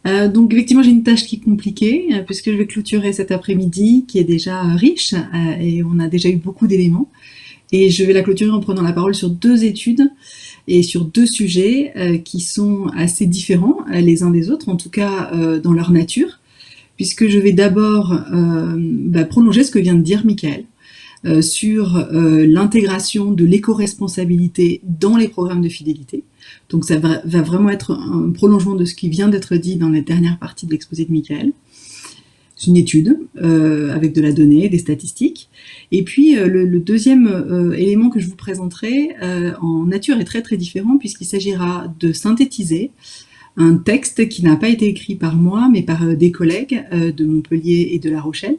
Donc effectivement, j'ai une tâche qui est compliquée, puisque je vais clôturer cet après-midi, qui est déjà riche, et on a déjà eu beaucoup d'éléments. Et je vais la clôturer en prenant la parole sur deux études et sur deux sujets qui sont assez différents les uns des autres, en tout cas dans leur nature, puisque je vais d'abord prolonger ce que vient de dire Michael sur l'intégration de l'éco-responsabilité dans les programmes de fidélité. Donc ça va vraiment être un prolongement de ce qui vient d'être dit dans la dernière partie de l'exposé de Michael. C'est une étude avec de la donnée, des statistiques. Et puis le deuxième élément que je vous présenterai en nature est très très différent, puisqu'il s'agira de synthétiser un texte qui n'a pas été écrit par moi, mais par des collègues de Montpellier et de La Rochelle,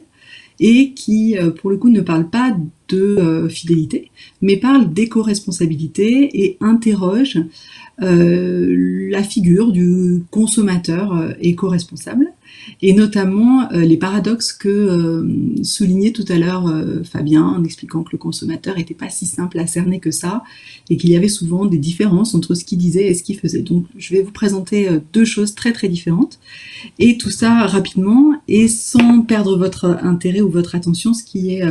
et qui, pour le coup, ne parle pas de fidélité, mais parle d'éco-responsabilité et interroge la figure du consommateur éco-responsable, et notamment les paradoxes que soulignait tout à l'heure Fabien, en expliquant que le consommateur n'était pas si simple à cerner que ça, et qu'il y avait souvent des différences entre ce qu'il disait et ce qu'il faisait. Donc je vais vous présenter deux choses très très différentes, et tout ça rapidement et sans perdre votre intérêt ou votre attention, ce qui est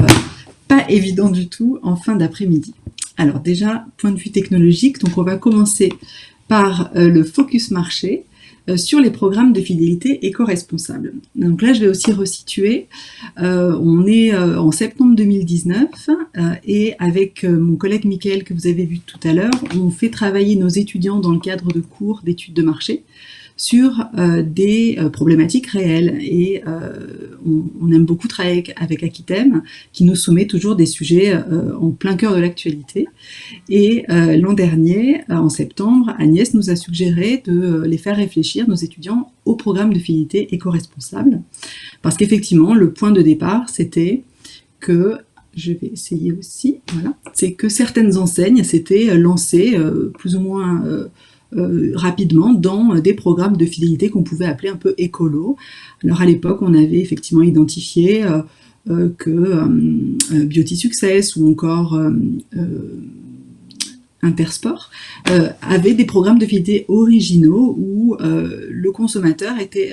pas évident du tout en fin d'après-midi. Alors déjà, point de vue technologique, donc on va commencer par le focus marché sur les programmes de fidélité éco-responsables. Donc là, je vais aussi resituer. On est en septembre 2019 et avec mon collègue Mickaël que vous avez vu tout à l'heure, on fait travailler nos étudiants dans le cadre de cours d'études de marché sur des problématiques réelles, et on aime beaucoup travailler avec Aquitem, qui nous soumet toujours des sujets en plein cœur de l'actualité. Et l'an dernier, en septembre, Agnès nous a suggéré de les faire réfléchir, nos étudiants, au programme de fidélité éco-responsable, parce qu'effectivement, le point de départ, c'était que je vais essayer aussi, voilà, c'est que certaines enseignes s'étaient lancées plus ou moins rapidement dans des programmes de fidélité qu'on pouvait appeler un peu écolo. Alors à l'époque, on avait effectivement identifié que Beauty Success ou encore Intersport avaient des programmes de fidélité originaux où le consommateur était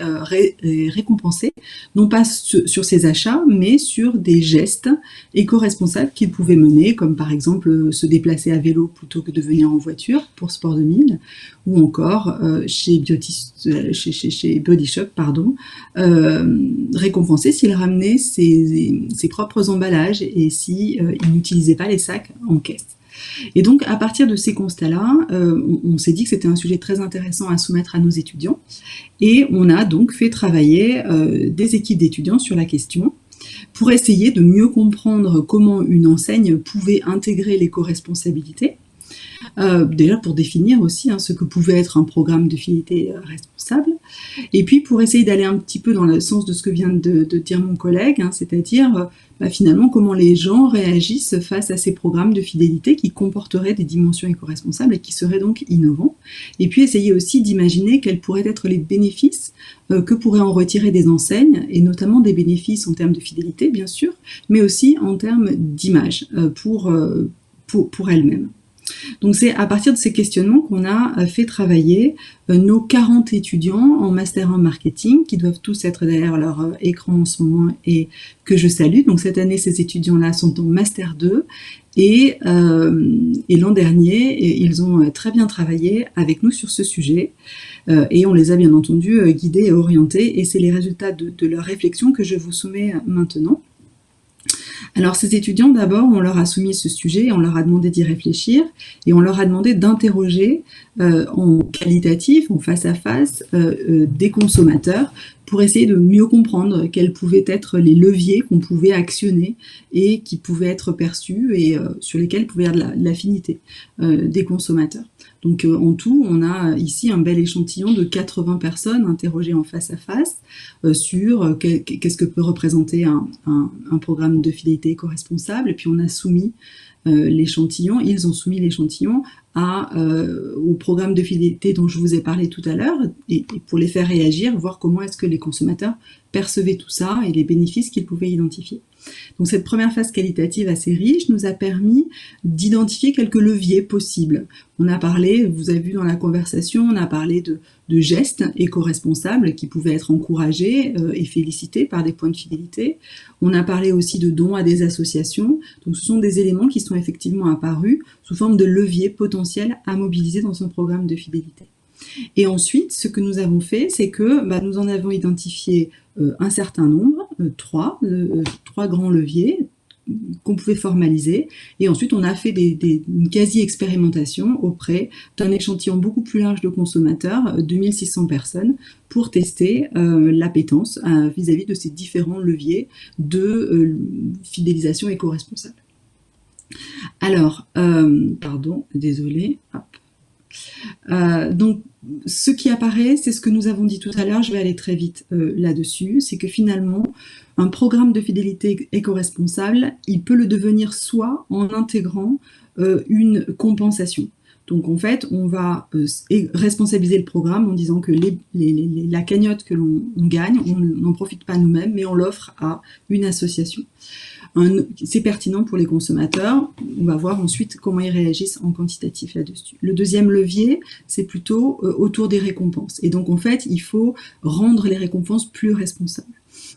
récompensé, non pas sur ses achats, mais sur des gestes éco-responsables qu'il pouvait mener, comme par exemple se déplacer à vélo plutôt que de venir en voiture pour Sport 2000, ou encore chez Body Shop, récompensé s'il ramenait ses propres emballages et s'il n'utilisait pas les sacs en caisse. Et donc, à partir de ces constats-là, on s'est dit que c'était un sujet très intéressant à soumettre à nos étudiants, et on a donc fait travailler des équipes d'étudiants sur la question pour essayer de mieux comprendre comment une enseigne pouvait intégrer l'éco-responsabilité, déjà pour définir aussi ce que pouvait être un programme de fidélité responsable, et puis pour essayer d'aller un petit peu dans le sens de ce que vient de dire mon collègue, c'est-à-dire finalement comment les gens réagissent face à ces programmes de fidélité qui comporteraient des dimensions éco-responsables et qui seraient donc innovants, et puis essayer aussi d'imaginer quels pourraient être les bénéfices que pourraient en retirer des enseignes, et notamment des bénéfices en termes de fidélité bien sûr, mais aussi en termes d'image pour elles-mêmes. Donc c'est à partir de ces questionnements qu'on a fait travailler nos 40 étudiants en Master 1 Marketing, qui doivent tous être derrière leur écran en ce moment et que je salue. Donc cette année, ces étudiants-là sont en Master 2 et l'an dernier, ils ont très bien travaillé avec nous sur ce sujet et on les a bien entendu guidés et orientés, et c'est les résultats de leur réflexion que je vous soumets maintenant. Alors ces étudiants, d'abord, on leur a soumis ce sujet, on leur a demandé d'y réfléchir, et on leur a demandé d'interroger en qualitatif, en face à face, des consommateurs, pour essayer de mieux comprendre quels pouvaient être les leviers qu'on pouvait actionner et qui pouvaient être perçus et sur lesquels pouvait y avoir de l'affinité des consommateurs. Donc en tout, on a ici un bel échantillon de 80 personnes interrogées en face à face sur qu'est-ce que peut représenter un programme de fidélité éco-responsable, et puis on a soumis l'échantillon, ils ont soumis l'échantillon au programme de fidélité dont je vous ai parlé tout à l'heure, et pour les faire réagir, voir comment est-ce que les consommateurs percevaient tout ça et les bénéfices qu'ils pouvaient identifier. Donc cette première phase qualitative assez riche nous a permis d'identifier quelques leviers possibles. On a parlé, vous avez vu dans la conversation, on a parlé de gestes éco-responsables qui pouvaient être encouragés et félicités par des points de fidélité. On a parlé aussi de dons à des associations. Donc ce sont des éléments qui sont effectivement apparus sous forme de leviers potentiels à mobiliser dans son programme de fidélité. Et ensuite, ce que nous avons fait, c'est que nous en avons identifié un certain nombre, trois grands leviers qu'on pouvait formaliser. Et ensuite, on a fait une quasi-expérimentation auprès d'un échantillon beaucoup plus large de consommateurs, 2600 personnes, pour tester l'appétence vis-à-vis de ces différents leviers de fidélisation éco-responsable. Alors, pardon, désolé. Donc, ce qui apparaît, c'est ce que nous avons dit tout à l'heure, je vais aller très vite là-dessus, c'est que finalement, un programme de fidélité éco-responsable, il peut le devenir soit en intégrant une compensation. Donc en fait, on va responsabiliser le programme en disant que la cagnotte que l'on gagne, on n'en profite pas nous-mêmes, mais on l'offre à une association. C'est pertinent pour les consommateurs. On va voir ensuite comment ils réagissent en quantitatif là-dessus. Le deuxième levier, c'est plutôt autour des récompenses. Et donc, en fait, il faut rendre les récompenses plus responsables.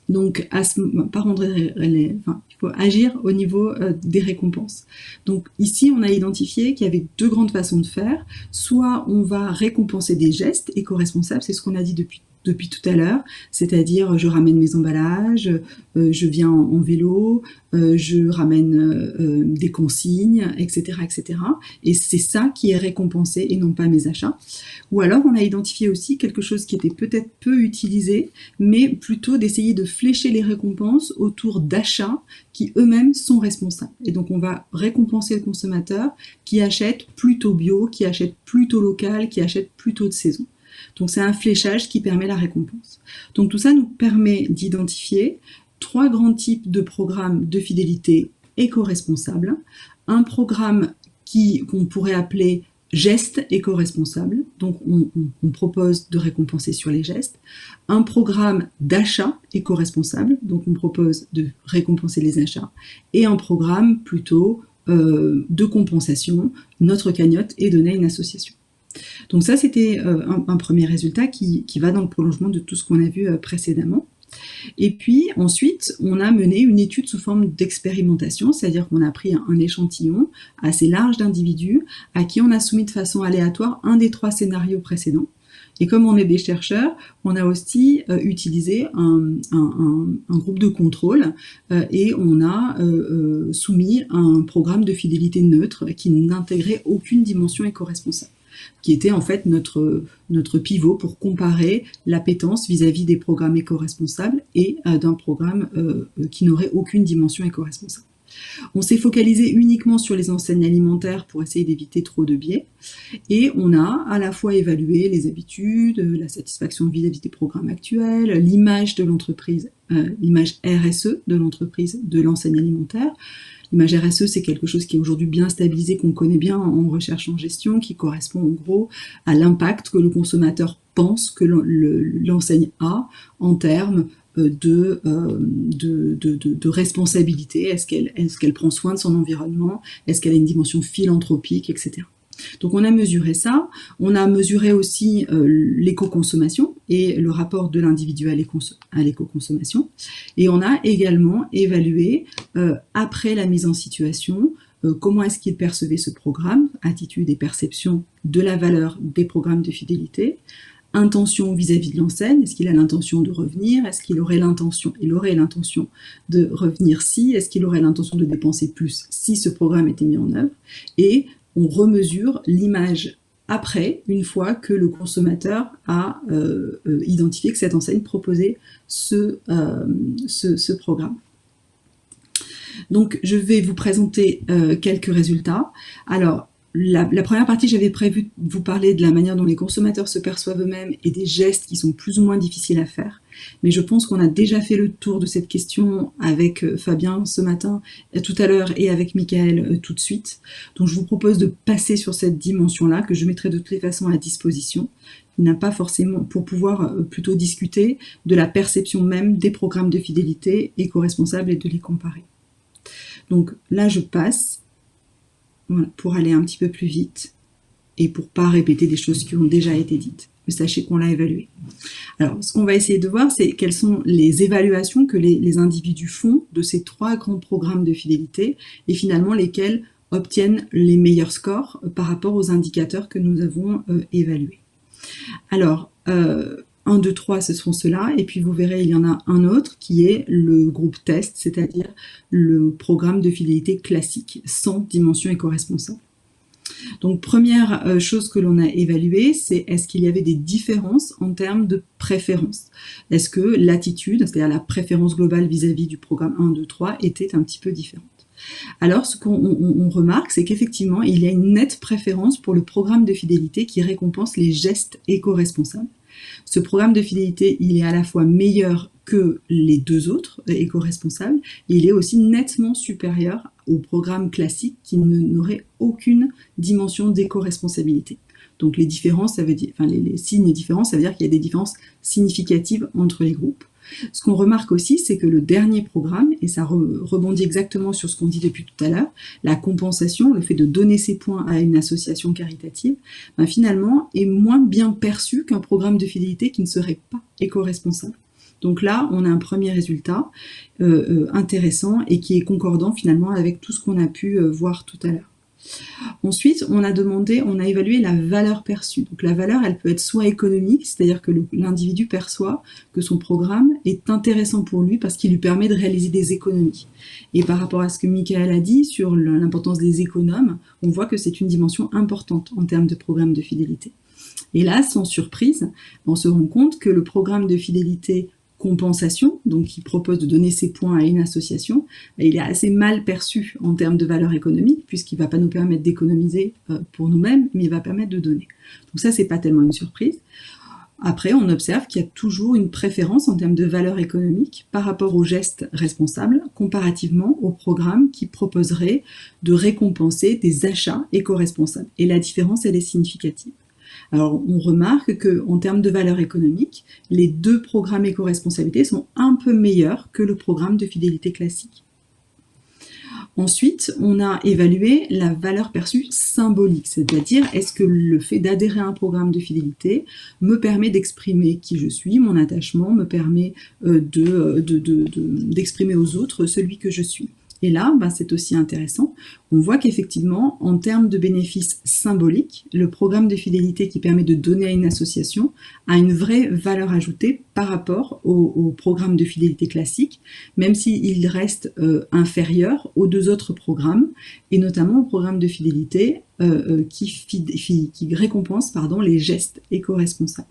Donc, il faut agir au niveau des récompenses. Donc, ici, on a identifié qu'il y avait deux grandes façons de faire. Soit on va récompenser des gestes éco-responsables, c'est ce qu'on a dit depuis tout à l'heure, c'est-à-dire je ramène mes emballages, je viens en vélo, je ramène des consignes, etc., etc. Et c'est ça qui est récompensé et non pas mes achats. Ou alors on a identifié aussi quelque chose qui était peut-être peu utilisé, mais plutôt d'essayer de flécher les récompenses autour d'achats qui eux-mêmes sont responsables. Et donc on va récompenser le consommateur qui achète plutôt bio, qui achète plutôt local, qui achète plutôt de saison. Donc c'est un fléchage qui permet la récompense. Donc tout ça nous permet d'identifier trois grands types de programmes de fidélité éco-responsables. Un programme qu'on pourrait appeler geste éco-responsable, donc on propose de récompenser sur les gestes. Un programme d'achat éco-responsable, donc on propose de récompenser les achats. Et un programme plutôt de compensation, notre cagnotte est donnée à une association. Donc ça, c'était un premier résultat qui va dans le prolongement de tout ce qu'on a vu précédemment. Et puis ensuite, on a mené une étude sous forme d'expérimentation, c'est-à-dire qu'on a pris un échantillon assez large d'individus à qui on a soumis de façon aléatoire un des trois scénarios précédents. Et comme on est des chercheurs, on a aussi utilisé un groupe de contrôle et on a soumis un programme de fidélité neutre qui n'intégrait aucune dimension éco-responsable, qui était en fait notre pivot pour comparer l'appétence vis-à-vis des programmes éco-responsables et d'un programme qui n'aurait aucune dimension éco-responsable. On s'est focalisé uniquement sur les enseignes alimentaires pour essayer d'éviter trop de biais, et on a à la fois évalué les habitudes, la satisfaction vis-à-vis des programmes actuels, l'image de l'entreprise, l'image RSE de l'entreprise de l'enseigne alimentaire. L'image RSE, c'est quelque chose qui est aujourd'hui bien stabilisé, qu'on connaît bien en recherche en gestion, qui correspond en gros à l'impact que le consommateur pense que l'enseigne a en termes de responsabilité. Est-ce qu'elle prend soin de son environnement? Est-ce qu'elle a une dimension philanthropique, etc. Donc on a mesuré ça, on a mesuré aussi l'éco-consommation et le rapport de l'individu à l'éco-consommation, et on a également évalué, après la mise en situation, comment est-ce qu'il percevait ce programme, attitude et perception de la valeur des programmes de fidélité, intention vis-à-vis de l'enseigne, est-ce qu'il a l'intention de revenir, est-ce qu'il aurait l'intention de revenir si, est-ce qu'il aurait l'intention de dépenser plus si ce programme était mis en œuvre, et on remesure l'image après, une fois que le consommateur a identifié que cette enseigne proposait ce programme. Donc je vais vous présenter quelques résultats. Alors, la première partie, j'avais prévu de vous parler de la manière dont les consommateurs se perçoivent eux-mêmes et des gestes qui sont plus ou moins difficiles à faire. Mais je pense qu'on a déjà fait le tour de cette question avec Fabien ce matin, tout à l'heure, et avec Michael tout de suite. Donc je vous propose de passer sur cette dimension-là, que je mettrai de toutes les façons à disposition. Il n'a pas forcément, pour pouvoir plutôt discuter de la perception même des programmes de fidélité éco-responsables et de les comparer. Donc là, je passe, voilà, pour aller un petit peu plus vite et pour pas répéter des choses qui ont déjà été dites. Mais sachez qu'on l'a évalué. Alors, ce qu'on va essayer de voir, c'est quelles sont les évaluations que les individus font de ces 3 grands programmes de fidélité et finalement lesquels obtiennent les meilleurs scores par rapport aux indicateurs que nous avons évalués. Alors, 1, 2, 3, ce seront ceux-là, et puis vous verrez, il y en a un autre qui est le groupe test, c'est-à-dire le programme de fidélité classique, sans dimension éco-responsable. Donc, première chose que l'on a évaluée, c'est est-ce qu'il y avait des différences en termes de préférence? Est-ce que l'attitude, c'est-à-dire la préférence globale vis-à-vis du programme 1, 2, 3, était un petit peu différente? Alors, ce qu'on remarque, c'est qu'effectivement, il y a une nette préférence pour le programme de fidélité qui récompense les gestes éco-responsables. Ce programme de fidélité, il est à la fois meilleur que les 2 autres éco-responsables, et il est aussi nettement supérieur au programme classique qui n'aurait aucune dimension d'éco-responsabilité. Donc les différences, ça veut dire, enfin les signes différents, ça veut dire qu'il y a des différences significatives entre les groupes. Ce qu'on remarque aussi, c'est que le dernier programme, et ça rebondit exactement sur ce qu'on dit depuis tout à l'heure, la compensation, le fait de donner ses points à une association caritative, ben finalement est moins bien perçu qu'un programme de fidélité qui ne serait pas éco-responsable. Donc là, on a un premier résultat intéressant et qui est concordant finalement avec tout ce qu'on a pu voir tout à l'heure. Ensuite, on a évalué la valeur perçue. Donc la valeur, elle peut être soit économique, c'est-à-dire que l'individu perçoit que son programme est intéressant pour lui parce qu'il lui permet de réaliser des économies. Et par rapport à ce que Michael a dit sur l'importance des économes, on voit que c'est une dimension importante en termes de programme de fidélité. Et là, sans surprise, on se rend compte que le programme de fidélité compensation, donc qui propose de donner ses points à une association, il est assez mal perçu en termes de valeur économique, puisqu'il ne va pas nous permettre d'économiser pour nous-mêmes, mais il va permettre de donner. Donc ça, c'est pas tellement une surprise. Après, on observe qu'il y a toujours une préférence en termes de valeur économique par rapport aux gestes responsables, comparativement au programme qui proposerait de récompenser des achats éco-responsables. Et la différence, elle est significative. Alors, on remarque qu'en termes de valeur économique, les 2 programmes éco-responsabilité sont un peu meilleurs que le programme de fidélité classique. Ensuite, on a évalué la valeur perçue symbolique, c'est-à-dire est-ce que le fait d'adhérer à un programme de fidélité me permet d'exprimer qui je suis, mon attachement, me permet d'exprimer aux autres celui que je suis. Et là, c'est aussi intéressant. On voit qu'effectivement, en termes de bénéfices symboliques, le programme de fidélité qui permet de donner à une association a une vraie valeur ajoutée par rapport au programme de fidélité classique, même s'il reste inférieur aux 2 autres programmes, et notamment au programme de fidélité qui récompense les gestes éco-responsables.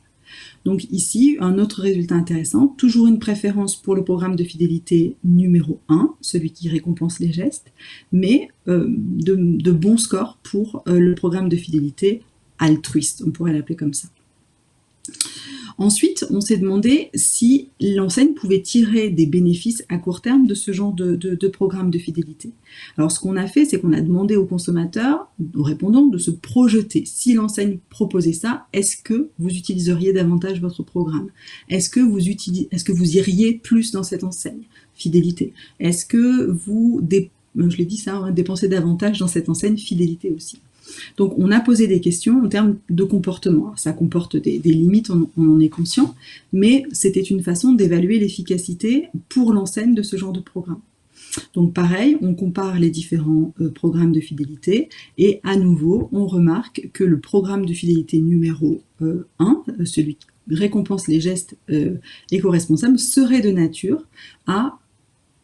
Donc ici, un autre résultat intéressant, toujours une préférence pour le programme de fidélité numéro 1, celui qui récompense les gestes, mais de bons scores pour le programme de fidélité altruiste, on pourrait l'appeler comme ça. Ensuite, on s'est demandé si l'enseigne pouvait tirer des bénéfices à court terme de ce genre de programme de fidélité. Alors ce qu'on a fait, c'est qu'on a demandé aux consommateurs, aux répondants, de se projeter. Si l'enseigne proposait ça, est-ce que vous utiliseriez davantage votre programme? Est-ce que vous iriez plus dans cette enseigne fidélité? Est-ce que vous, je l'ai dit ça, dépensez davantage dans cette enseigne fidélité aussi? Donc on a posé des questions en termes de comportement. Alors, ça comporte des limites, on en est conscient, mais c'était une façon d'évaluer l'efficacité pour l'enseigne de ce genre de programme. Donc pareil, on compare les différents programmes de fidélité et à nouveau, on remarque que le programme de fidélité numéro 1, celui qui récompense les gestes éco-responsables, serait de nature à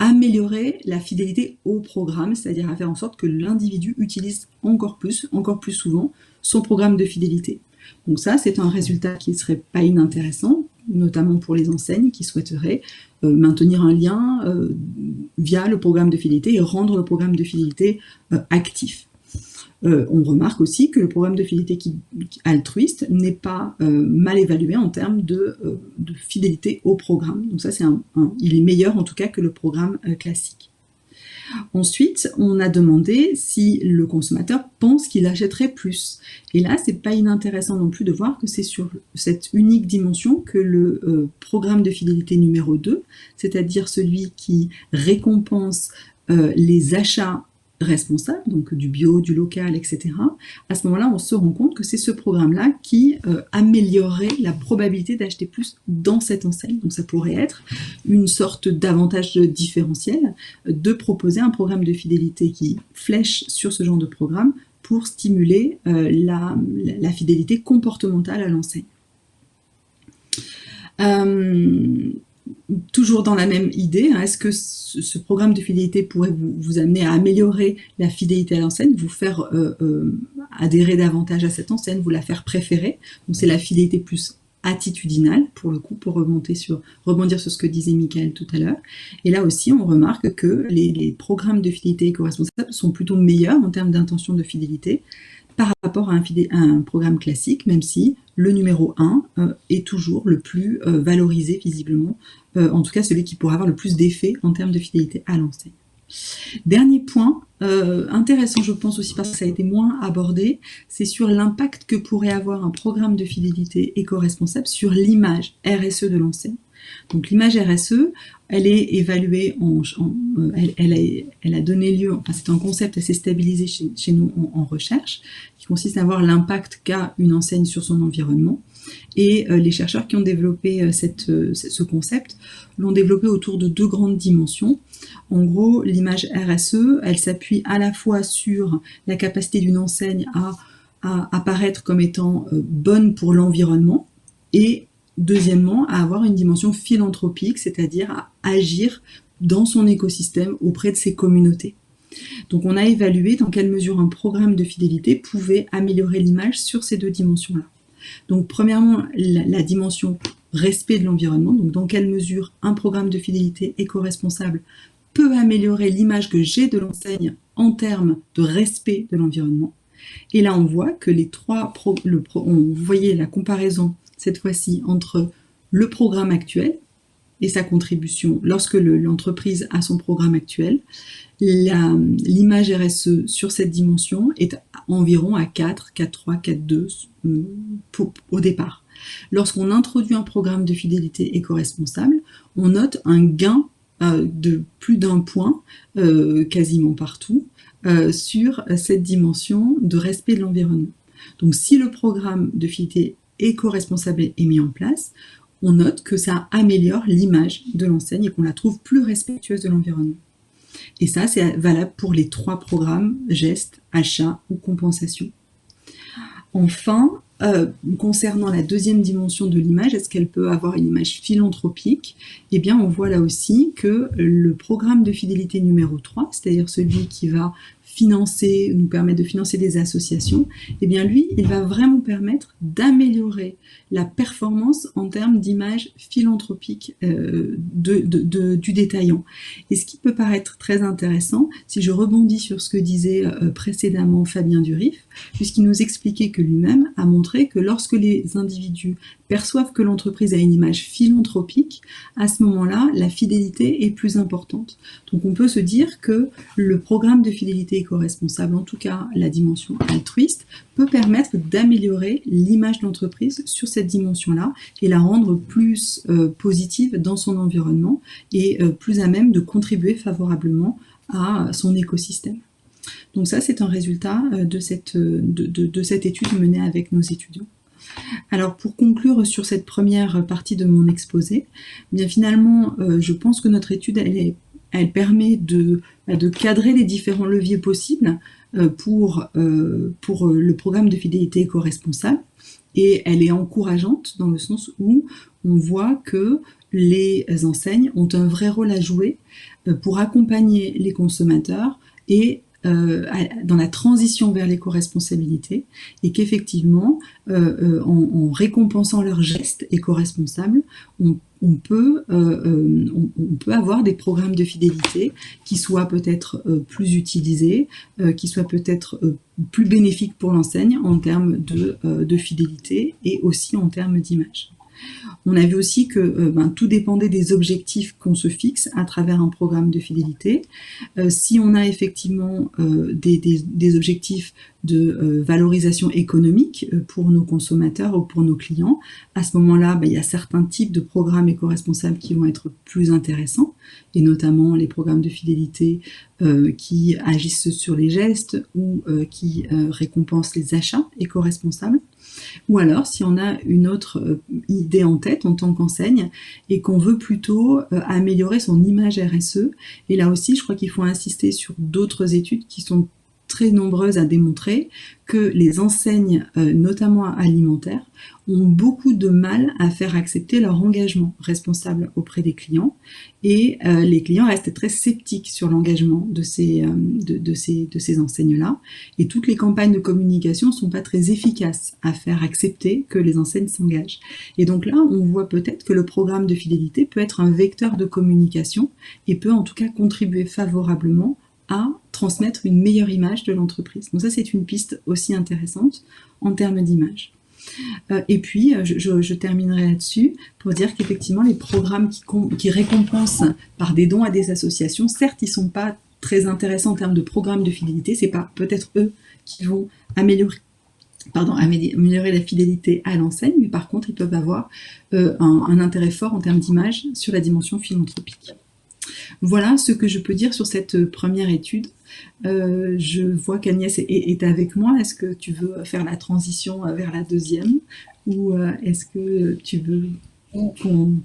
améliorer la fidélité au programme, c'est-à-dire à faire en sorte que l'individu utilise encore plus souvent son programme de fidélité. Donc ça, c'est un résultat qui ne serait pas inintéressant, notamment pour les enseignes qui souhaiteraient maintenir un lien via le programme de fidélité et rendre le programme de fidélité actif. On remarque aussi que le programme de fidélité altruiste n'est pas mal évalué en termes de fidélité au programme. Donc ça, il est meilleur en tout cas que le programme classique. Ensuite, on a demandé si le consommateur pense qu'il achèterait plus. Et là, c'est pas inintéressant non plus de voir que c'est sur cette unique dimension que le programme de fidélité numéro 2, c'est-à-dire celui qui récompense les achats responsables, donc du bio, du local, etc. À ce moment-là, on se rend compte que c'est ce programme-là qui améliorerait la probabilité d'acheter plus dans cette enseigne. Donc ça pourrait être une sorte d'avantage différentiel de proposer un programme de fidélité qui flèche sur ce genre de programme pour stimuler la fidélité comportementale à l'enseigne. Toujours dans la même idée, est-ce que ce programme de fidélité pourrait vous amener à améliorer la fidélité à l'enseigne, vous faire adhérer davantage à cette enseigne, vous la faire préférer? Donc c'est la fidélité plus attitudinale, pour le coup, pour rebondir sur ce que disait Michael tout à l'heure. Et là aussi, on remarque que les programmes de fidélité éco-responsables sont plutôt meilleurs en termes d'intention de fidélité par rapport à un programme classique, même si le numéro 1 est toujours le plus valorisé visiblement, en tout cas celui qui pourra avoir le plus d'effet en termes de fidélité à l'enseigne. Dernier point, intéressant je pense aussi parce que ça a été moins abordé, c'est sur l'impact que pourrait avoir un programme de fidélité éco-responsable sur l'image RSE de l'enseigne. Donc l'image RSE, elle est évaluée, elle a donné lieu, enfin c'est un concept assez stabilisé chez nous en recherche, qui consiste à voir l'impact qu'a une enseigne sur son environnement. Et les chercheurs qui ont développé ce concept l'ont développé autour de deux grandes dimensions. En gros, l'image RSE, elle s'appuie à la fois sur la capacité d'une enseigne à apparaître comme étant bonne pour l'environnement et deuxièmement, à avoir une dimension philanthropique, c'est-à-dire à agir dans son écosystème auprès de ses communautés. Donc on a évalué dans quelle mesure un programme de fidélité pouvait améliorer l'image sur ces deux dimensions-là. Donc premièrement, la dimension respect de l'environnement, donc dans quelle mesure un programme de fidélité éco-responsable peut améliorer l'image que j'ai de l'enseigne en termes de respect de l'environnement. Et là on voit que vous voyez la comparaison cette fois-ci entre le programme actuel et sa contribution lorsque l'entreprise a son programme actuel. L'image RSE sur cette dimension est environ à 4, 4,3, 4,2 au départ. Lorsqu'on introduit un programme de fidélité éco-responsable, on note un gain de plus d'un point, quasiment partout, sur cette dimension de respect de l'environnement. Donc si le programme de fidélité éco-responsable est mis en place, on note que ça améliore l'image de l'enseigne et qu'on la trouve plus respectueuse de l'environnement. Et ça, c'est valable pour les trois programmes, gestes, achats ou compensation. Enfin, concernant la deuxième dimension de l'image, est-ce qu'elle peut avoir une image philanthropique? Eh bien, on voit là aussi que le programme de fidélité numéro 3, c'est-à-dire celui qui va nous permettre de financer des associations, eh bien lui, il va vraiment permettre d'améliorer la performance en termes d'image philanthropique du détaillant. Et ce qui peut paraître très intéressant, si je rebondis sur ce que disait précédemment Fabien Durif, puisqu'il nous expliquait que lui-même a montré que lorsque les individus perçoivent que l'entreprise a une image philanthropique, à ce moment-là, la fidélité est plus importante. Donc on peut se dire que le programme de fidélité éco-responsable, en tout cas la dimension altruiste, peut permettre d'améliorer l'image de l'entreprise sur cette dimension-là et la rendre plus positive dans son environnement et plus à même de contribuer favorablement à son écosystème. Donc ça, c'est un résultat de cette étude menée avec nos étudiants. Alors pour conclure sur cette première partie de mon exposé, bien finalement, je pense que notre étude, elle permet de cadrer les différents leviers possibles pour le programme de fidélité éco-responsable, et elle est encourageante dans le sens où on voit que les enseignes ont un vrai rôle à jouer pour accompagner les consommateurs et dans la transition vers l'éco-responsabilité, et qu'effectivement, en récompensant leurs gestes éco-responsables, on peut avoir des programmes de fidélité qui soient peut-être plus utilisés, qui soient peut-être plus bénéfiques pour l'enseigne en termes de fidélité et aussi en termes d'image. On a vu aussi que tout dépendait des objectifs qu'on se fixe à travers un programme de fidélité. Si on a effectivement des objectifs de valorisation économique pour nos consommateurs ou pour nos clients, à ce moment-là, il y a certains types de programmes éco-responsables qui vont être plus intéressants, et notamment les programmes de fidélité qui agissent sur les gestes ou qui récompensent les achats éco-responsables. Ou alors, si on a une autre idée en tête en tant qu'enseigne et qu'on veut plutôt améliorer son image RSE, et là aussi, je crois qu'il faut insister sur d'autres études qui sont très nombreuses à démontrer que les enseignes, notamment alimentaires, ont beaucoup de mal à faire accepter leur engagement responsable auprès des clients, et les clients restent très sceptiques sur l'engagement de ces enseignes-là, et toutes les campagnes de communication ne sont pas très efficaces à faire accepter que les enseignes s'engagent. Et donc là, on voit peut-être que le programme de fidélité peut être un vecteur de communication et peut en tout cas contribuer favorablement à transmettre une meilleure image de l'entreprise. Donc ça, c'est une piste aussi intéressante en termes d'image. Et puis, je terminerai là-dessus pour dire qu'effectivement, les programmes qui récompensent par des dons à des associations, certes, ils ne sont pas très intéressants en termes de programmes de fidélité, c'est pas peut-être eux qui vont améliorer la fidélité à l'enseigne, mais par contre, ils peuvent avoir un intérêt fort en termes d'image sur la dimension philanthropique. Voilà ce que je peux dire sur cette première étude. Je vois qu'Agnès est avec moi. Est-ce que tu veux faire la transition vers la deuxième, ou est-ce que tu veux qu'on...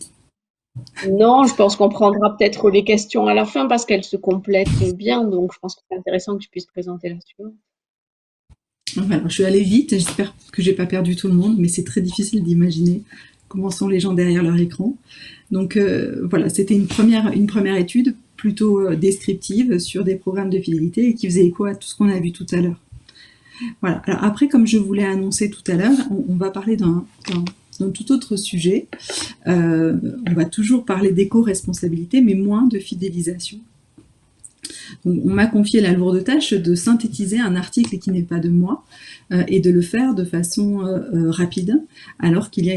Non, je pense qu'on prendra peut-être les questions à la fin parce qu'elles se complètent bien, donc je pense que c'est intéressant que tu puisses présenter la suivante. Voilà, je suis allée vite, j'espère que j'ai pas perdu tout le monde, mais c'est très difficile d'imaginer comment sont les gens derrière leur écran. Donc voilà, c'était une première étude plutôt descriptive sur des programmes de fidélité et qui faisait écho à tout ce qu'on a vu tout à l'heure. Voilà. Alors après, comme je vous l'ai annoncé tout à l'heure, on va parler d'un tout autre sujet. On va toujours parler d'éco-responsabilité, mais moins de fidélisation. Donc, on m'a confié la lourde tâche de synthétiser un article qui n'est pas de moi et de le faire de façon rapide, alors qu'il y a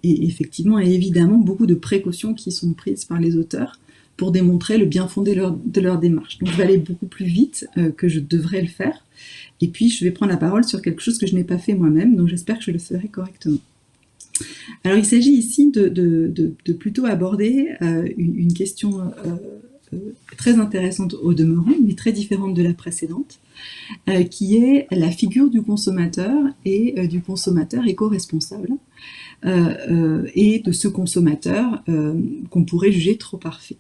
effectivement et évidemment beaucoup de précautions qui sont prises par les auteurs pour démontrer le bien fondé de leur démarche. Donc je vais aller beaucoup plus vite que je devrais le faire, et puis je vais prendre la parole sur quelque chose que je n'ai pas fait moi-même, donc j'espère que je le ferai correctement. Alors il s'agit ici de plutôt aborder une question très intéressante au demeurant, mais très différente de la précédente, qui est la figure du consommateur et du consommateur éco-responsable, et de ce consommateur qu'on pourrait juger trop parfait.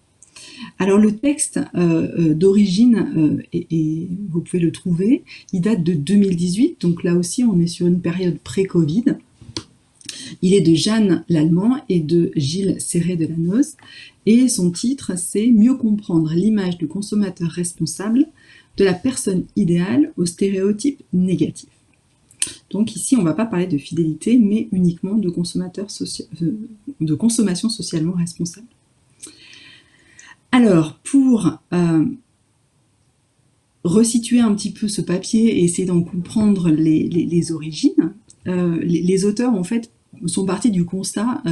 Alors le texte d'origine, et vous pouvez le trouver, il date de 2018, donc là aussi on est sur une période pré-Covid. Il est de Jeanne Lallemand et de Gilles Serret-Delanoz, et son titre c'est « Mieux comprendre l'image du consommateur responsable, de la personne idéale aux stéréotypes négatifs ». Donc ici, on ne va pas parler de fidélité, mais uniquement de consommation socialement responsable. Alors, pour resituer un petit peu ce papier et essayer d'en comprendre les origines, les auteurs, en fait, sont partis du constat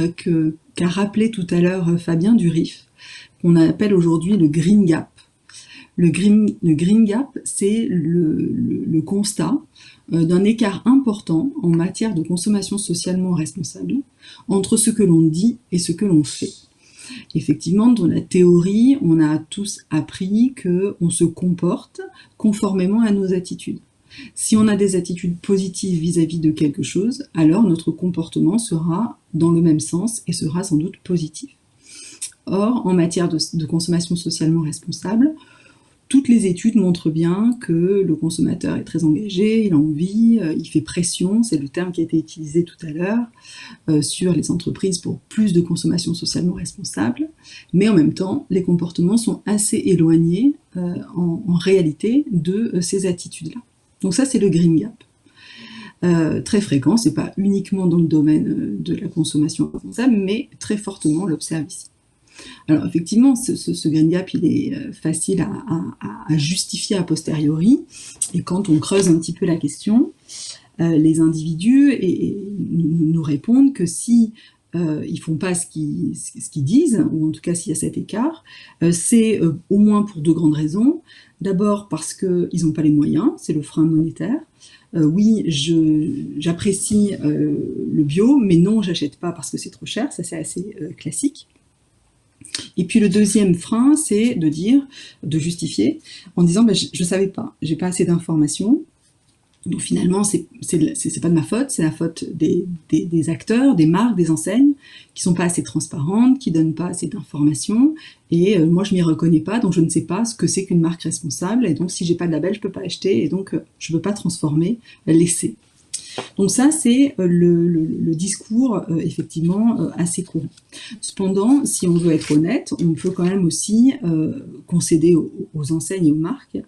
qu'a rappelé tout à l'heure Fabien du RIF, qu'on appelle aujourd'hui le Green Gap. Le Green Gap, c'est le constat d'un écart important en matière de consommation socialement responsable entre ce que l'on dit et ce que l'on fait. Effectivement, dans la théorie, on a tous appris qu'on se comporte conformément à nos attitudes. Si on a des attitudes positives vis-à-vis de quelque chose, alors notre comportement sera dans le même sens et sera sans doute positif. Or, en matière de consommation socialement responsable, toutes les études montrent bien que le consommateur est très engagé, il a envie, il fait pression, c'est le terme qui a été utilisé tout à l'heure, sur les entreprises pour plus de consommation socialement responsable, mais en même temps, les comportements sont assez éloignés en réalité de ces attitudes-là. Donc ça, c'est le Green Gap. Très fréquent, c'est pas uniquement dans le domaine de la consommation responsable, mais très fortement on l'observe ici. Alors effectivement, ce Green Gap, il est facile à justifier a posteriori, et quand on creuse un petit peu la question, les individus nous répondent que si ils font pas ce qu'ils disent, ou en tout cas s'il y a cet écart, c'est au moins pour deux grandes raisons. D'abord parce qu'ils n'ont pas les moyens, c'est le frein monétaire. Oui, j'apprécie le bio, mais non, j'achète pas parce que c'est trop cher, ça c'est assez classique. Et puis le deuxième frein, c'est de justifier, en disant je savais pas, j'ai pas assez d'informations. Donc finalement, c'est pas de ma faute, c'est la faute des acteurs, des marques, des enseignes, qui sont pas assez transparentes, qui donnent pas assez d'informations, et moi je m'y reconnais pas, donc je ne sais pas ce que c'est qu'une marque responsable, et donc si j'ai pas de label, je peux pas acheter, et donc je peux pas transformer l'essai. Donc ça, c'est le discours effectivement assez courant. Cependant, si on veut être honnête, on peut quand même aussi concéder aux enseignes et aux marques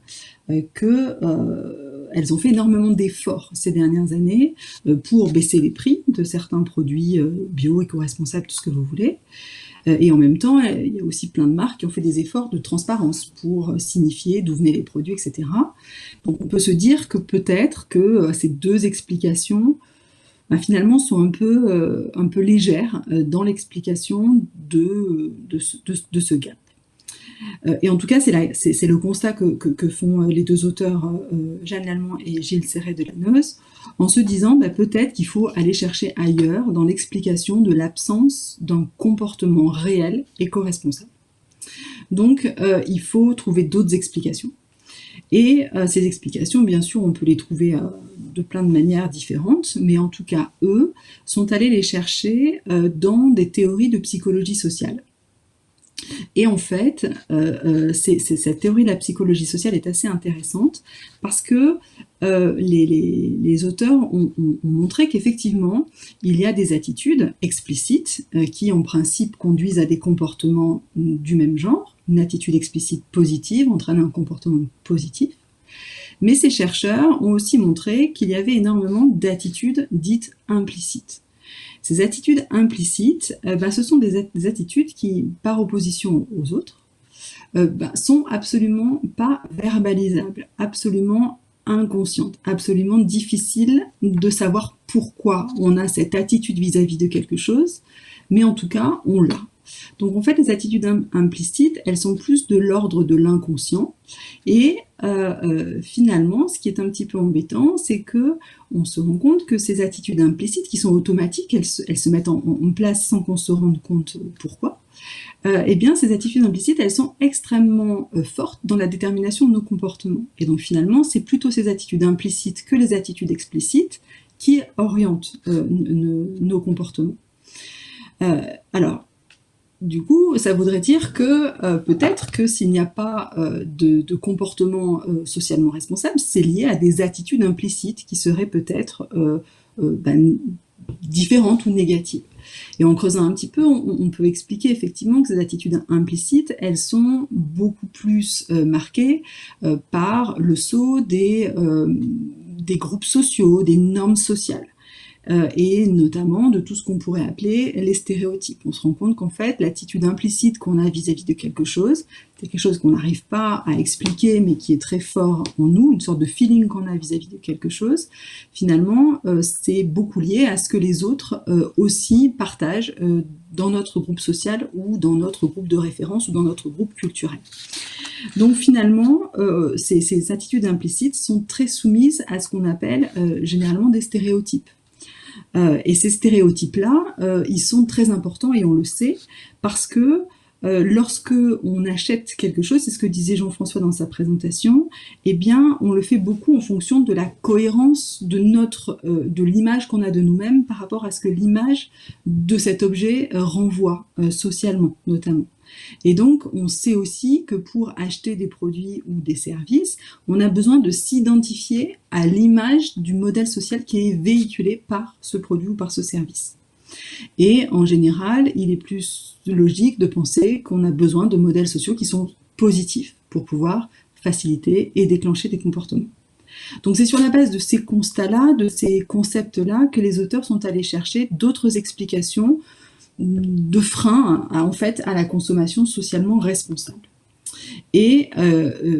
qu'elles ont fait énormément d'efforts ces dernières années pour baisser les prix de certains produits bio, éco-responsables, tout ce que vous voulez. Et en même temps, il y a aussi plein de marques qui ont fait des efforts de transparence pour signifier d'où venaient les produits, etc. Donc on peut se dire que peut-être que ces deux explications finalement sont un peu légères dans l'explication de ce gap. Et en tout cas, c'est le constat que font les deux auteurs, Jeanne Lallemand et Gilles Serret de Lanneuse, en se disant peut-être qu'il faut aller chercher ailleurs dans l'explication de l'absence d'un comportement réel éco-responsable. Donc, il faut trouver d'autres explications. Et ces explications, bien sûr, on peut les trouver de plein de manières différentes, mais en tout cas, eux sont allés les chercher dans des théories de psychologie sociale. Et en fait, cette théorie de la psychologie sociale est assez intéressante parce que les auteurs ont montré qu'effectivement, il y a des attitudes explicites qui, en principe, conduisent à des comportements du même genre. Une attitude explicite positive entraîne un comportement positif. Mais ces chercheurs ont aussi montré qu'il y avait énormément d'attitudes dites implicites. Ces attitudes implicites, ce sont des attitudes qui, par opposition aux autres, sont absolument pas verbalisables, absolument inconscientes, absolument difficiles de savoir pourquoi on a cette attitude vis-à-vis de quelque chose, mais en tout cas, on l'a. Donc en fait, les attitudes implicites, elles sont plus de l'ordre de l'inconscient. Et finalement, ce qui est un petit peu embêtant, c'est que on se rend compte que ces attitudes implicites, qui sont automatiques, elles se mettent en place sans qu'on se rende compte pourquoi. Eh bien, ces attitudes implicites, elles sont extrêmement fortes dans la détermination de nos comportements. Et donc finalement, c'est plutôt ces attitudes implicites que les attitudes explicites qui orientent nos comportements. Alors, du coup, ça voudrait dire que peut-être que s'il n'y a pas de comportement socialement responsable, c'est lié à des attitudes implicites qui seraient peut-être différentes ou négatives. Et en creusant un petit peu, on peut expliquer effectivement que ces attitudes implicites, elles sont beaucoup plus marquées par le sceau des groupes sociaux, des normes sociales. Et notamment de tout ce qu'on pourrait appeler les stéréotypes. On se rend compte qu'en fait, l'attitude implicite qu'on a vis-à-vis de quelque chose, c'est quelque chose qu'on n'arrive pas à expliquer, mais qui est très fort en nous, une sorte de feeling qu'on a vis-à-vis de quelque chose. Finalement, c'est beaucoup lié à ce que les autres aussi partagent dans notre groupe social ou dans notre groupe de référence ou dans notre groupe culturel. Donc finalement, ces attitudes implicites sont très soumises à ce qu'on appelle généralement des stéréotypes. Et ces stéréotypes-là, ils sont très importants et on le sait parce que lorsque on achète quelque chose, c'est ce que disait Jean-François dans sa présentation, eh bien, on le fait beaucoup en fonction de la cohérence de l'image qu'on a de nous-mêmes par rapport à ce que l'image de cet objet renvoie socialement, notamment. Et donc, on sait aussi que pour acheter des produits ou des services, on a besoin de s'identifier à l'image du modèle social qui est véhiculé par ce produit ou par ce service. Et en général, il est plus logique de penser qu'on a besoin de modèles sociaux qui sont positifs pour pouvoir faciliter et déclencher des comportements. Donc c'est sur la base de ces constats-là, de ces concepts-là, que les auteurs sont allés chercher d'autres explications de frein en fait à la consommation socialement responsable. Et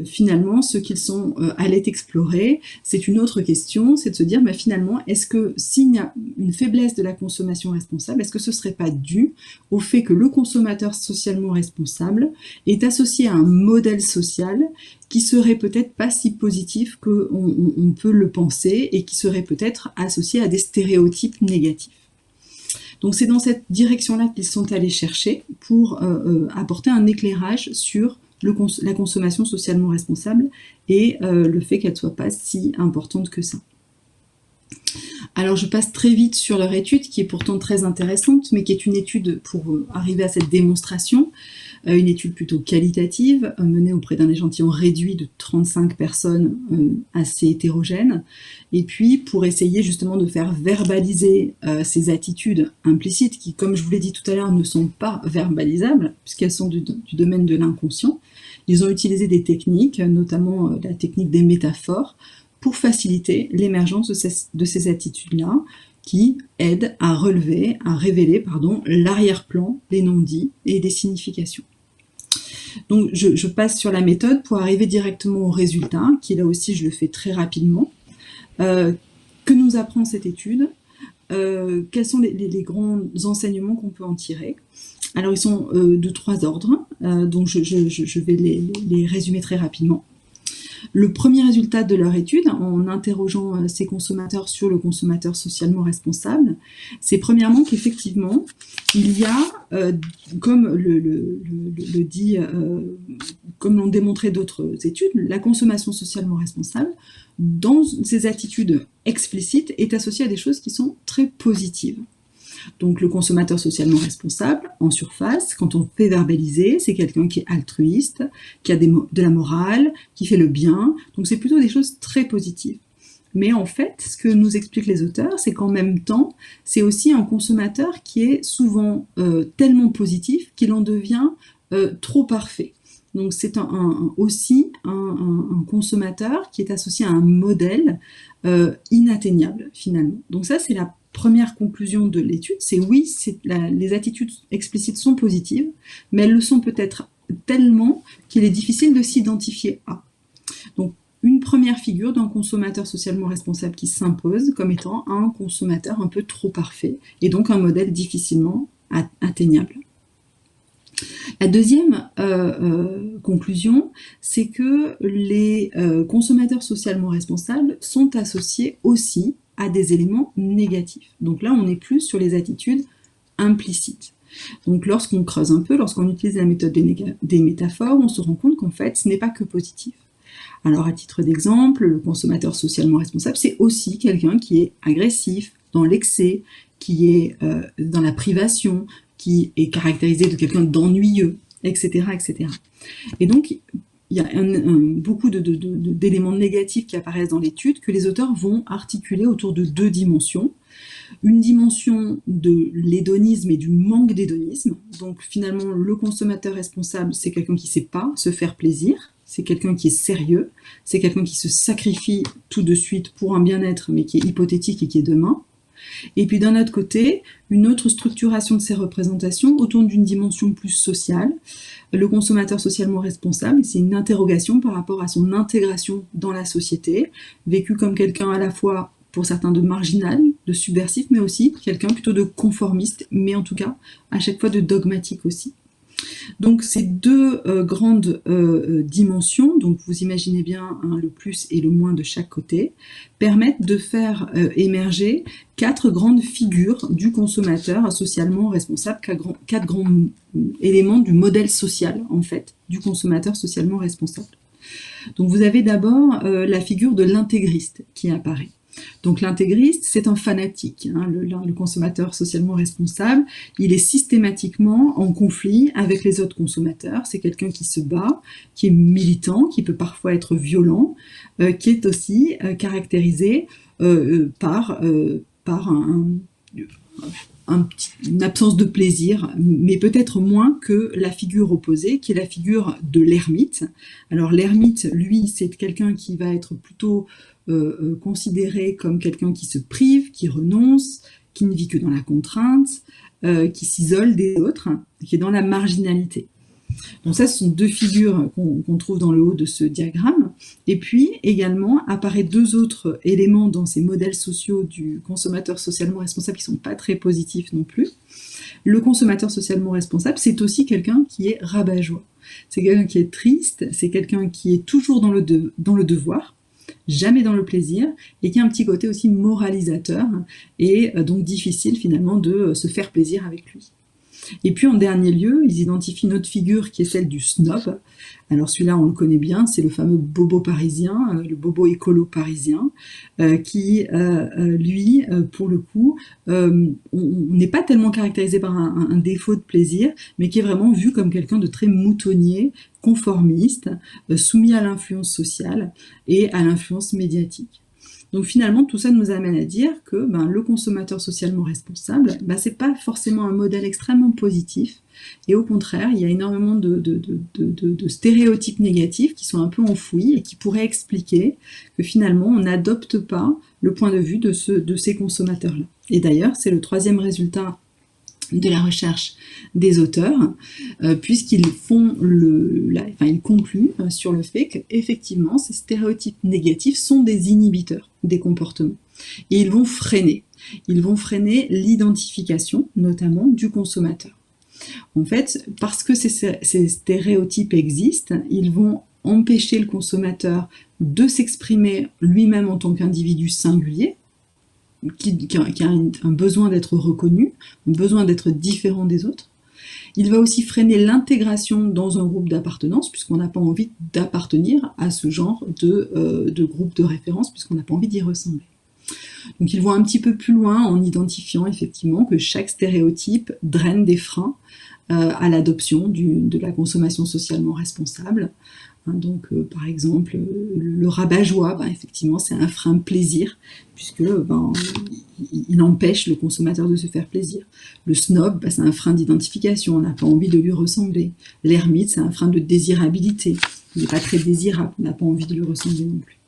finalement, ce qu'ils sont allés explorer, c'est une autre question, c'est de se dire, finalement, est-ce que s'il y a une faiblesse de la consommation responsable, est-ce que ce ne serait pas dû au fait que le consommateur socialement responsable est associé à un modèle social qui serait peut-être pas si positif qu'on peut le penser et qui serait peut-être associé à des stéréotypes négatifs. Donc c'est dans cette direction-là qu'ils sont allés chercher pour apporter un éclairage sur la consommation socialement responsable et le fait qu'elle ne soit pas si importante que ça. Alors je passe très vite sur leur étude qui est pourtant très intéressante, mais qui est une étude pour arriver à cette démonstration, une étude plutôt qualitative, menée auprès d'un échantillon réduit de 35 personnes assez hétérogènes, et puis pour essayer justement de faire verbaliser ces attitudes implicites qui, comme je vous l'ai dit tout à l'heure, ne sont pas verbalisables, puisqu'elles sont du domaine de l'inconscient. Ils ont utilisé des techniques, notamment la technique des métaphores, pour faciliter l'émergence de ces attitudes-là, qui aident à révéler l'arrière-plan des non-dits et des significations. Donc je passe sur la méthode pour arriver directement au résultat, qui là aussi je le fais très rapidement. Que nous apprend cette étude? Quels sont les grands enseignements qu'on peut en tirer? Alors ils sont de 3 ordres, donc je vais les résumer très rapidement. Le premier résultat de leur étude, en interrogeant ces consommateurs sur le consommateur socialement responsable, c'est premièrement qu'effectivement, il y a, comme comme l'ont démontré d'autres études, la consommation socialement responsable, dans ses attitudes explicites, est associée à des choses qui sont très positives. Donc le consommateur socialement responsable, en surface, quand on fait verbaliser, c'est quelqu'un qui est altruiste, qui a de la morale, qui fait le bien, donc c'est plutôt des choses très positives. Mais en fait, ce que nous expliquent les auteurs, c'est qu'en même temps, c'est aussi un consommateur qui est souvent tellement positif qu'il en devient trop parfait. Donc c'est aussi un consommateur qui est associé à un modèle inatteignable, finalement. Donc ça, c'est la première conclusion de l'étude, c'est oui, les attitudes explicites sont positives, mais elles le sont peut-être tellement qu'il est difficile de s'identifier à. Donc, une première figure d'un consommateur socialement responsable qui s'impose comme étant un consommateur un peu trop parfait, et donc un modèle difficilement atteignable. La deuxième conclusion, c'est que les consommateurs socialement responsables sont associés aussi à des éléments négatifs. Donc là, on est plus sur les attitudes implicites. Donc lorsqu'on creuse un peu, lorsqu'on utilise la méthode des métaphores, on se rend compte qu'en fait, ce n'est pas que positif. Alors à titre d'exemple, le consommateur socialement responsable, c'est aussi quelqu'un qui est agressif, dans l'excès, qui est dans la privation, qui est caractérisé de quelqu'un d'ennuyeux, etc., etc. Et donc, il y a beaucoup d'éléments négatifs qui apparaissent dans l'étude que les auteurs vont articuler autour de 2 dimensions. Une dimension de l'hédonisme et du manque d'hédonisme. Donc finalement, le consommateur responsable, c'est quelqu'un qui ne sait pas se faire plaisir, c'est quelqu'un qui est sérieux, c'est quelqu'un qui se sacrifie tout de suite pour un bien-être, mais qui est hypothétique et qui est demain. Et puis d'un autre côté, une autre structuration de ces représentations autour d'une dimension plus sociale. Le consommateur socialement responsable, c'est une interrogation par rapport à son intégration dans la société, vécu comme quelqu'un à la fois, pour certains, de marginal, de subversif, mais aussi quelqu'un plutôt de conformiste, mais en tout cas, à chaque fois de dogmatique aussi. Donc ces 2 grandes dimensions, donc vous imaginez bien le plus et le moins de chaque côté, permettent de faire émerger 4 grandes figures du consommateur socialement responsable, 4 grands éléments du modèle social, en fait, du consommateur socialement responsable. Donc vous avez d'abord la figure de l'intégriste qui apparaît. Donc l'intégriste, c'est un fanatique, le consommateur socialement responsable, il est systématiquement en conflit avec les autres consommateurs, c'est quelqu'un qui se bat, qui est militant, qui peut parfois être violent, qui est aussi caractérisé par une absence de plaisir, mais peut-être moins que la figure opposée, qui est la figure de l'ermite. Alors l'ermite, lui, c'est quelqu'un qui va être plutôt considéré comme quelqu'un qui se prive, qui renonce, qui ne vit que dans la contrainte, qui s'isole des autres, qui est dans la marginalité. Donc ça, ce sont deux figures qu'on trouve dans le haut de ce diagramme. Et puis, également, apparaît deux autres éléments dans ces modèles sociaux du consommateur socialement responsable qui ne sont pas très positifs non plus. Le consommateur socialement responsable, c'est aussi quelqu'un qui est rabat-joie. C'est quelqu'un qui est triste, c'est quelqu'un qui est toujours dans le devoir, jamais dans le plaisir, et qui a un petit côté aussi moralisateur, et donc difficile finalement de se faire plaisir avec lui. Et puis en dernier lieu, ils identifient une autre figure qui est celle du snob. Alors celui-là, on le connaît bien, c'est le fameux bobo parisien, le bobo écolo parisien, qui, lui, pour le coup, on n'est pas tellement caractérisé par un défaut de plaisir, mais qui est vraiment vu comme quelqu'un de très moutonnier, conformiste, soumis à l'influence sociale et à l'influence médiatique. Donc finalement, tout ça nous amène à dire que le consommateur socialement responsable, c'est pas forcément un modèle extrêmement positif, et au contraire, il y a énormément de stéréotypes négatifs qui sont un peu enfouis et qui pourraient expliquer que finalement, on n'adopte pas le point de vue de ces consommateurs-là. Et d'ailleurs, c'est le troisième résultat de la recherche des auteurs, puisqu'ils ils concluent sur le fait qu'effectivement, ces stéréotypes négatifs sont des inhibiteurs des comportements. Et ils vont freiner l'identification, notamment du consommateur. En fait, parce que ces stéréotypes existent, ils vont empêcher le consommateur de s'exprimer lui-même en tant qu'individu singulier, qui a un besoin d'être reconnu, un besoin d'être différent des autres. Il va aussi freiner l'intégration dans un groupe d'appartenance, puisqu'on n'a pas envie d'appartenir à ce genre de groupe de référence, puisqu'on n'a pas envie d'y ressembler. Donc ils vont un petit peu plus loin en identifiant effectivement que chaque stéréotype draine des freins à l'adoption de la consommation socialement responsable. Donc, par exemple, le rabat-joie, effectivement, c'est un frein plaisir, puisque il empêche le consommateur de se faire plaisir. Le snob, c'est un frein d'identification, on n'a pas envie de lui ressembler. L'ermite, c'est un frein de désirabilité, il n'est pas très désirable, on n'a pas envie de lui ressembler non plus.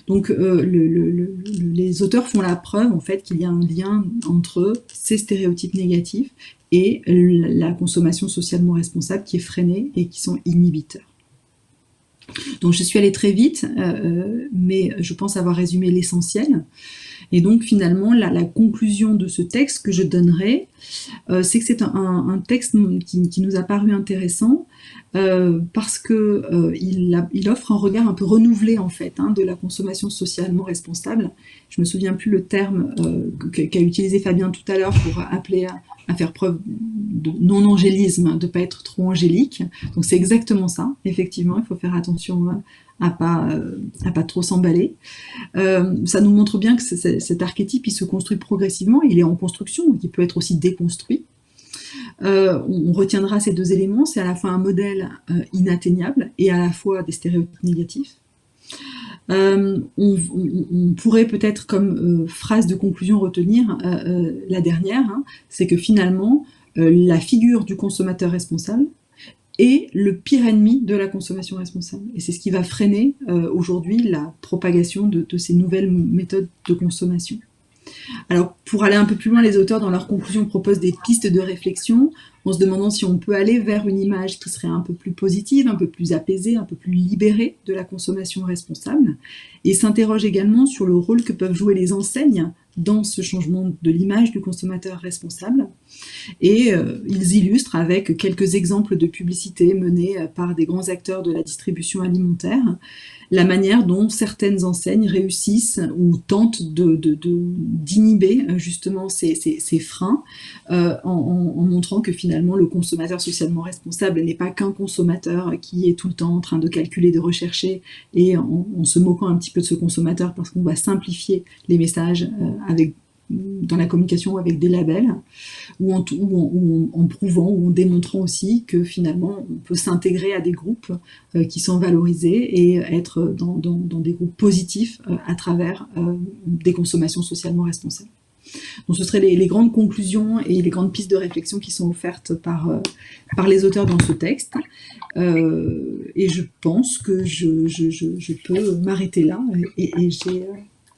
Donc, les auteurs font la preuve, en fait, qu'il y a un lien entre ces stéréotypes négatifs et la consommation socialement responsable qui est freinée et qui sont inhibiteurs. Donc je suis allée très vite, mais je pense avoir résumé l'essentiel. Et donc finalement, la conclusion de ce texte que je donnerai, c'est que c'est un texte qui nous a paru intéressant, parce que il offre un regard un peu renouvelé en fait de la consommation socialement responsable. Je me souviens plus le terme qu'a utilisé Fabien tout à l'heure pour appeler à faire preuve de non-angélisme, de ne pas être trop angélique. Donc c'est exactement ça, effectivement, il faut faire attention à pas trop s'emballer. Ça nous montre bien que cet archétype, il se construit progressivement, il est en construction, donc il peut être aussi déconstruit. On retiendra ces deux éléments, c'est à la fois un modèle inatteignable et à la fois des stéréotypes négatifs. On pourrait peut-être comme phrase de conclusion retenir la dernière, c'est que finalement la figure du consommateur responsable est le pire ennemi de la consommation responsable. Et c'est ce qui va freiner aujourd'hui la propagation de ces nouvelles méthodes de consommation. Alors, pour aller un peu plus loin, les auteurs, dans leurs conclusions, proposent des pistes de réflexion en se demandant si on peut aller vers une image qui serait un peu plus positive, un peu plus apaisée, un peu plus libérée de la consommation responsable, et s'interrogent également sur le rôle que peuvent jouer les enseignes dans ce changement de l'image du consommateur responsable. Et ils illustrent avec quelques exemples de publicités menées par des grands acteurs de la distribution alimentaire la manière dont certaines enseignes réussissent ou tentent d'inhiber justement ces freins en montrant que finalement le consommateur socialement responsable n'est pas qu'un consommateur qui est tout le temps en train de calculer, de rechercher, et en se moquant un petit peu de ce consommateur parce qu'on va simplifier les messages dans la communication avec des labels, ou en prouvant ou en démontrant aussi que finalement on peut s'intégrer à des groupes qui sont valorisés et être dans des groupes positifs à travers des consommations socialement responsables. Donc ce seraient les grandes conclusions et les grandes pistes de réflexion qui sont offertes par les auteurs dans ce texte. Et je pense que je peux m'arrêter là, et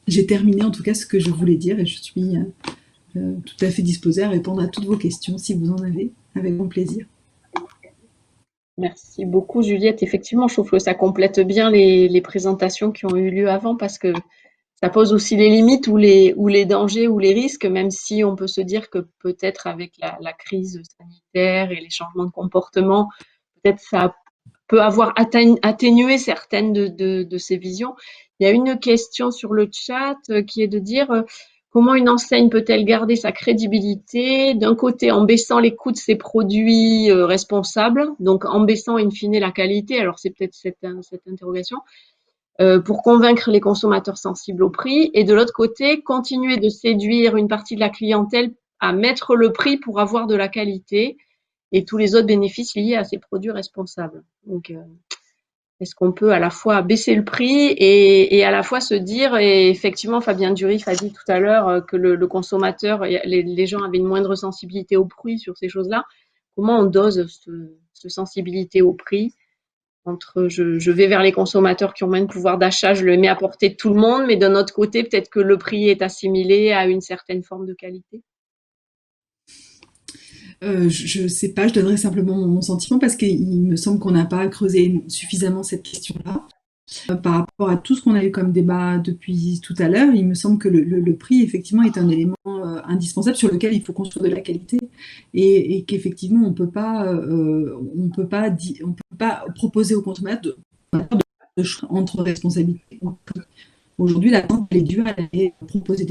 j'ai terminé en tout cas ce que je voulais dire, et je suis tout à fait disposée à répondre à toutes vos questions si vous en avez, avec grand plaisir. Merci beaucoup, Juliette. Effectivement, je trouve que ça complète bien les présentations qui ont eu lieu avant parce que ça pose aussi les limites ou les dangers ou les risques, même si on peut se dire que peut-être avec la crise sanitaire et les changements de comportement, peut-être ça peut avoir atténué certaines de ces visions. Il y a une question sur le chat qui est de dire comment une enseigne peut-elle garder sa crédibilité, d'un côté en baissant les coûts de ses produits responsables, donc en baissant in fine la qualité, alors c'est peut-être cette interrogation, pour convaincre les consommateurs sensibles au prix, et de l'autre côté, continuer de séduire une partie de la clientèle à mettre le prix pour avoir de la qualité et tous les autres bénéfices liés à ces produits responsables. Donc, est-ce qu'on peut à la fois baisser le prix et à la fois se dire, et effectivement, Fabien Durif a dit tout à l'heure que le consommateur, les gens avaient une moindre sensibilité au prix sur ces choses-là. Comment on dose cette sensibilité au prix entre je vais vers les consommateurs qui ont moins de pouvoir d'achat, je le mets à portée de tout le monde, mais d'un autre côté, peut-être que le prix est assimilé à une certaine forme de qualité. Je sais pas, je donnerai simplement mon sentiment parce qu'il me semble qu'on n'a pas creusé suffisamment cette question-là. Par rapport à tout ce qu'on a eu comme débat depuis tout à l'heure, il me semble que le prix, effectivement, est un élément indispensable sur lequel il faut construire de la qualité et qu'effectivement, on peut pas proposer aux consommateurs de choix entre responsabilité. Aujourd'hui, la tendance elle est dure, elle est proposer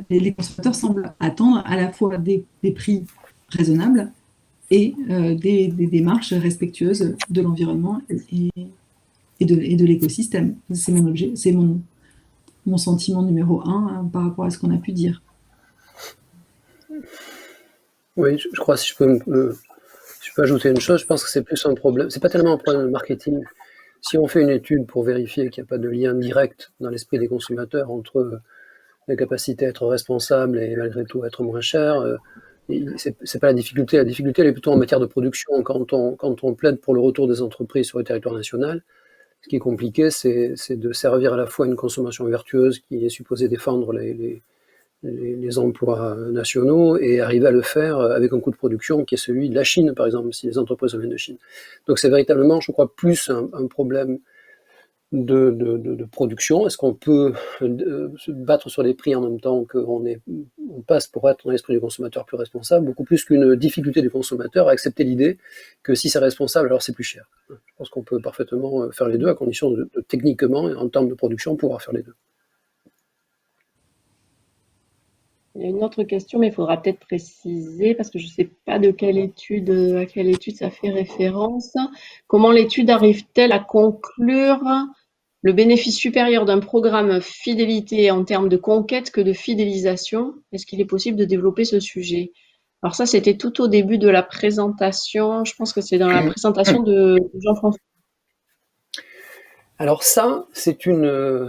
les consommateurs semblent attendre à la fois des prix raisonnables et des démarches respectueuses de l'environnement et de l'écosystème. C'est mon objet, c'est mon sentiment numéro un par rapport à ce qu'on a pu dire. Oui, je crois, si je peux ajouter une chose, je pense que c'est plus un problème, c'est pas tellement un problème de marketing. Si on fait une étude pour vérifier qu'il n'y a pas de lien direct dans l'esprit des consommateurs entre la capacité à être responsable et malgré tout être moins cher, c'est pas la difficulté. La difficulté, elle est plutôt en matière de production. Quand on plaide pour le retour des entreprises sur le territoire national, ce qui est compliqué, c'est de servir à la fois une consommation vertueuse qui est supposée défendre les emplois nationaux et arriver à le faire avec un coût de production qui est celui de la Chine, par exemple, si les entreprises viennent de Chine. Donc c'est véritablement, je crois, plus un problème de production. Est-ce qu'on peut se battre sur les prix en même temps on passe pour être dans l'esprit du consommateur plus responsable, beaucoup plus qu'une difficulté du consommateur à accepter l'idée que si c'est responsable, alors c'est plus cher. Je pense qu'on peut parfaitement faire les deux à condition de techniquement et en termes de production pouvoir faire les deux. Il y a une autre question, mais il faudra peut-être préciser parce que je ne sais pas de quelle étude, à quelle étude ça fait référence. Comment l'étude arrive-t-elle à conclure le bénéfice supérieur d'un programme fidélité en termes de conquête que de fidélisation? Est-ce qu'il est possible de développer ce sujet? Alors ça, c'était tout au début de la présentation. Je pense que c'est dans la présentation de Jean-François. Alors ça, c'est une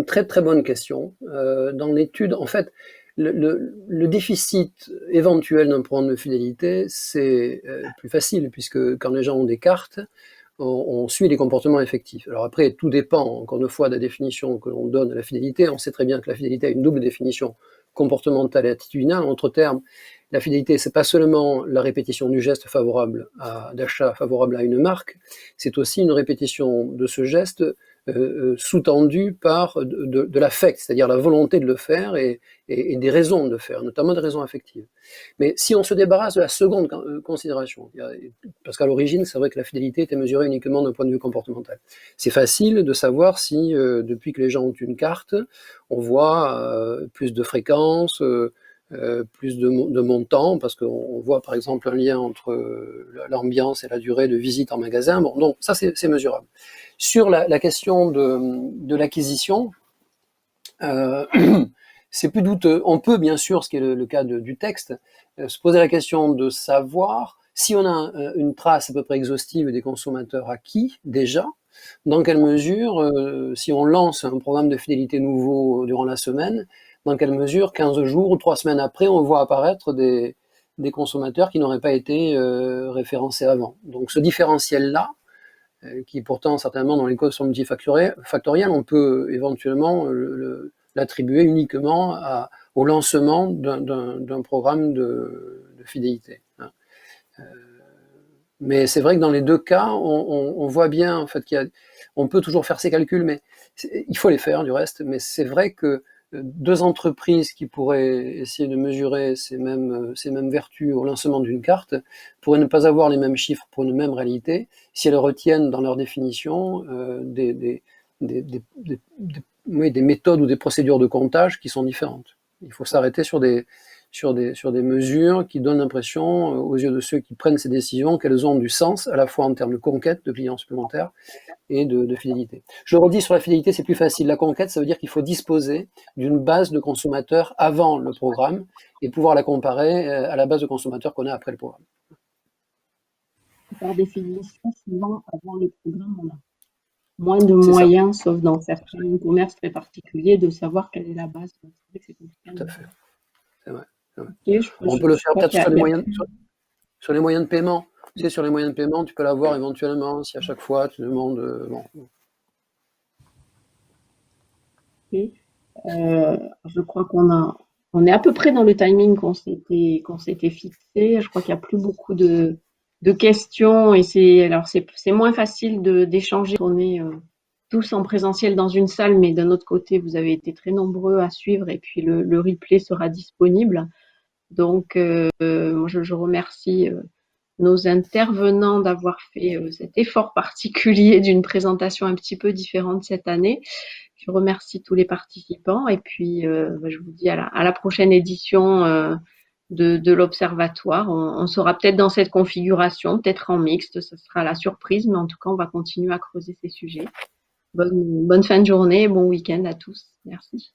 très très bonne question. Dans l'étude, en fait, le déficit éventuel d'un programme de fidélité, c'est plus facile, puisque quand les gens ont des cartes, on suit les comportements effectifs. Alors après, tout dépend, encore une fois, de la définition que l'on donne à la fidélité. On sait très bien que la fidélité a une double définition, comportementale et attitudinale. En d'autres termes, la fidélité, c'est pas seulement la répétition du geste d'achat favorable à une marque, c'est aussi une répétition de ce geste sous-tendu par de l'affect, c'est-à-dire la volonté de le faire et des raisons de le faire, notamment des raisons affectives. Mais si on se débarrasse de la seconde considération, parce qu'à l'origine, c'est vrai que la fidélité était mesurée uniquement d'un point de vue comportemental. C'est facile de savoir si, depuis que les gens ont une carte, on voit plus de fréquences, plus de montants, parce qu'on voit par exemple un lien entre l'ambiance et la durée de visite en magasin. Bon, donc ça c'est mesurable. Sur la question de l'acquisition, euh, c'est plus douteux. On peut bien sûr, ce qui est le cas du texte, se poser la question de savoir si on a une trace à peu près exhaustive des consommateurs acquis déjà, dans quelle mesure, si on lance un programme de fidélité nouveau durant la semaine, dans quelle mesure, 15 jours ou 3 semaines après, on voit apparaître des consommateurs qui n'auraient pas été référencés avant. Donc ce différentiel-là, qui pourtant certainement dans l'équation multifactorielle, on peut éventuellement l'attribuer uniquement au lancement d'un programme de fidélité. Mais c'est vrai que dans les deux cas, on voit bien en fait on peut toujours faire ces calculs, mais il faut les faire du reste. Mais c'est vrai que deux entreprises qui pourraient essayer de mesurer ces mêmes vertus au lancement d'une carte pourraient ne pas avoir les mêmes chiffres pour une même réalité si elles retiennent dans leur définition des méthodes ou des procédures de comptage qui sont différentes. Il faut s'arrêter sur des mesures qui donnent l'impression, aux yeux de ceux qui prennent ces décisions, qu'elles ont du sens, à la fois en termes de conquête de clients supplémentaires et de fidélité. Je le redis, sur la fidélité, c'est plus facile. La conquête, ça veut dire qu'il faut disposer d'une base de consommateurs avant le programme et pouvoir la comparer à la base de consommateurs qu'on a après le programme. Par définition, souvent, avant le programme, on a moins de moyens, sauf dans certains commerces très particuliers, de savoir quelle est la base. Tout à fait. C'est vrai. Okay, on peut le faire peut-être sur les moyens de paiement. Tu sais, sur les moyens de paiement, tu peux l'avoir éventuellement si à chaque fois tu demandes. Okay. Je crois on est à peu près dans le timing qu'on s'était fixé. Je crois qu'il n'y a plus beaucoup de questions et c'est moins facile d'échanger. On est tous en présentiel dans une salle, mais d'un autre côté, vous avez été très nombreux à suivre et puis le replay sera disponible. Donc, moi, je remercie nos intervenants d'avoir fait cet effort particulier d'une présentation un petit peu différente cette année. Je remercie tous les participants et puis je vous dis à la prochaine édition de l'Observatoire. On sera peut-être dans cette configuration, peut-être en mixte, ce sera la surprise, mais en tout cas, on va continuer à creuser ces sujets. Bonne fin de journée et bon week-end à tous. Merci.